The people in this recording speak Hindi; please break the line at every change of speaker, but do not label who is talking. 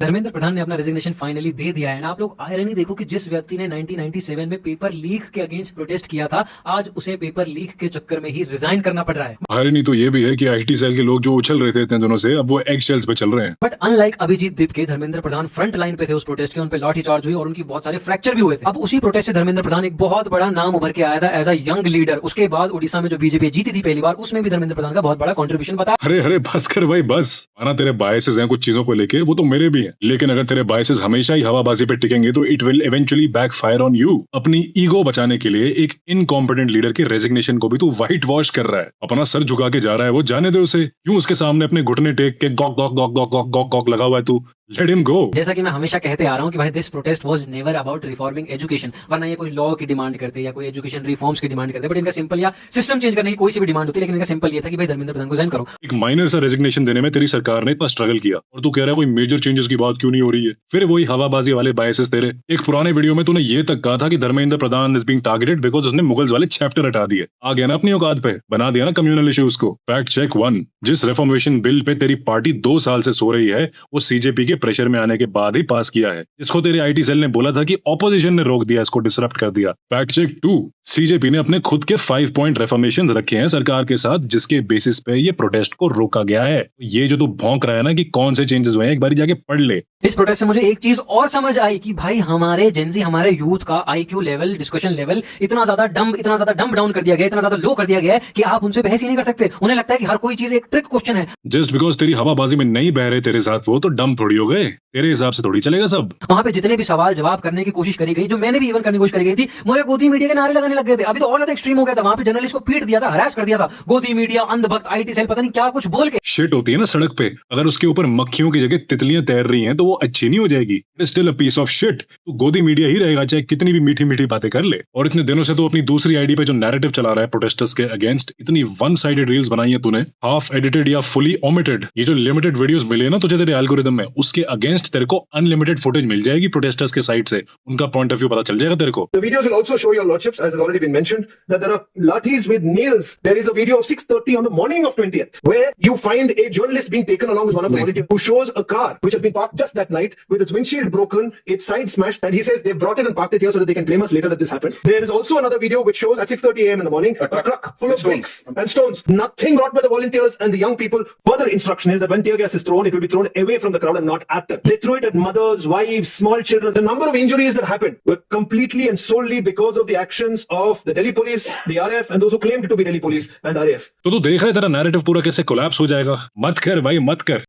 धर्मेंद्र प्रधान ने अपना रेजिग्नेशन फाइनली दे दिया है। आप लोग आयरनी देखो कि जिस व्यक्ति ने 1997 में पेपर लीक के अगेंस्ट प्रोटेस्ट किया था, आज उसे पेपर लीक के चक्कर में ही रिजाइन करना पड़ रहा है।
आयरनी तो ये भी है कि आईटी सेल के लोग जो उछल रहे थे इतने दिनों से, अब वो एग शेल्स पे चल रहे हैं।
बट अनलाइक अभिजीत दीप के, धर्मेंद्र प्रधान फ्रंट लाइन पे थे उस प्रोटेस्ट के, उन पे लाठी चार्ज हुई और उनकी बहुत सारे फ्रैक्चर भी हुए थे। अब उसी प्रोटेस्ट से धर्मेंद्र प्रधान एक बहुत बड़ा नाम उभर के आया था एज अ यंग लीडर। उसके बाद उड़ीसा में जो बीजेपी जीती थी पहली बार, उसमें भी धर्मेंद्र प्रधान का बहुत बड़ा कॉन्ट्रीब्यूशन बता।
अरे बस कर भाई बस। माना तेरे बायसेस हैं कुछ चीजों को लेके, वो तो मेरे भी हैं, लेकिन अगर तेरे बायसेस हमेशा ही हवाबाजी पे टिकेंगे तो it will eventually backfire on you. अपनी ईगो बचाने के लिए एक इनकॉम्पिटेंट लीडर के रेजिग्नेशन को भी तू व्हाइट वॉश कर रहा है, अपना सर झुका के जा रहा है। वो जाने दे उसे, क्यों उसके सामने अपने घुटने टेक के Gogh Gogh Gogh Gogh Gogh Gogh Gogh लगा हुआ है तू। Let him go.
जैसा कि मैं हमेशा कहते आ रहा हूं कि भाई this protest was never about reforming education, वरना ये कोई लॉ की डिमांड करते या कोई एजुकेशन रिफॉर्म्स की डिमांड करते, बट इनका सिंपल या सिस्टम चेंज करने की कोई सी भी डिमांड होती है, लेकिन इनका सिंपल ये था कि भाई धर्मेंद्र प्रधान को रिजाइन करो।
एक माइनर सा रेजिग्नेशन देने में तेरी सरकार ने इतना स्ट्रगल किया और तू कह रहा है कोई मेजर चेंजेस की बात क्यों नहीं हो रही है। फिर वही हवाबाजी वाले बायसेस तेरे। एक पुराने वीडियो में तूने ये तक कहा था कि Dharmendra Pradhan is being targeted because उसने मुगल्स वाले चैप्टर हटा दिए। आ गया ना अपनी औकात पे, बना दिया ना कम्युनल इश्यूज को। फैक्ट चेक 1, जिस रिफॉर्मेशन बिल पे तेरी पार्टी 2 साल से सो रही है, वो सीजेपी के प्रेशर में आने के बाद ही पास किया है, जिसको तेरे आईटी सेल ने बोला था कि ऑपोजिशन ने रोक दिया, इसको डिसरप्ट कर दिया। फैक्ट चेक 2, सीजेपी ने अपने खुद के 5 पॉइंट रिफॉर्मेशंस रखे हैं सरकार के साथ, जिसके बेसिस पे ये प्रोटेस्ट को रोका गया है। ये जो तू भौंक रहा है ना कि कौन से चेंजेस हुए हैं, एक बार जाके पढ़ ले।
इस प्रोटेस्ट से मुझे एक चीज और समझ आई कि भाई हमारे जेंजी, हमारे यूथ का आईक्यू लेवल, डिस्कशन लेवल इतना ज्यादा डंप डाउन कर दिया गया, इतना ज्यादा लो कर दिया गया है कि आप उनसे बहस ही नहीं कर सकते। उन्हें लगता है कि हर कोई चीज एक ट्रिक क्वेश्चन है।
जस्ट बिकॉज तेरी हवाबाजी में नहीं बह रहे तेरे साथ वो, तो डम थोड़ी हो गए। तेरे हिसाब से थोड़ी चलेगा सब।
वहां पे जितने भी सवाल जवाब करने की कोशिश करी गई, जो मैंने भी इवन करने की कोशिश करी गई थी, मुझे गोदी मीडिया के नारे लगाने लग गए थे। अभी तो और ज्यादा एक्सट्रीम हो गया था, वहां पे जर्नलिस्ट को पीट दिया था, हरास कर दिया था। गोदी मीडिया, अंधभक्त, आईटी सेल, पता नहीं क्या कुछ बोल के।
शिट होती है ना सड़क पे, अगर उसके ऊपर मक्खियों की जगह तितलियां तैर रही हैं तो वो अच्छी नहीं हो जाएगी। It is still a piece of shit. तू गोदी मीडिया ही रहेगा चाहे कितनी भी मीठी मीठी बातें कर ले। और इतने दिनों से तो अपनी दूसरी आईडी पे जो नैरेटिव चला रहा है प्रोटेस्टर्स के अगेंस्ट, इतनी वन साइडेड रील्स बनाई है तूने, हाफ एडिटेड या फुली ओमिटेड। ये जो लिमिटेड वीडियोस मिले ना तुझे तेरे एल्गोरिदम में, उसके अगेंस्ट तेरे को अनलिमिटेड फुटेज मिल जाएगी प्रोटेस्टर्स के साइड से। उनका पॉइंट ऑफ व्यू पता चल जाएगा तेरे को।
The videos will also show your lordships, as has already been mentioned, that there are lathis with nails. There is a video of 6:30 on the morning of 20th, where you find a journalist being taken along with one of the volunteers, who shows a car which has been parked just that night with its windshield broken, its side smashed, and he says they brought it and parked it here so that they can blame us later that this happened. There is also another video which shows at 6:30 a.m. in the morning a truck full of bricks and stones, nothing brought by the volunteers and the young people. Further instruction is that when tear gas is thrown, it will be thrown away from the crowd and not at them. They threw it at mothers, wives, small children. The number of injuries that happened were completely and solely because of the actions of the Delhi police, the RF, and those who claimed to be Delhi police and RAF.
तो तू देख रहा है तेरा नैरेटिव पूरा कैसे कोलैप्स हो जाएगा। मत कर भाई, मत कर।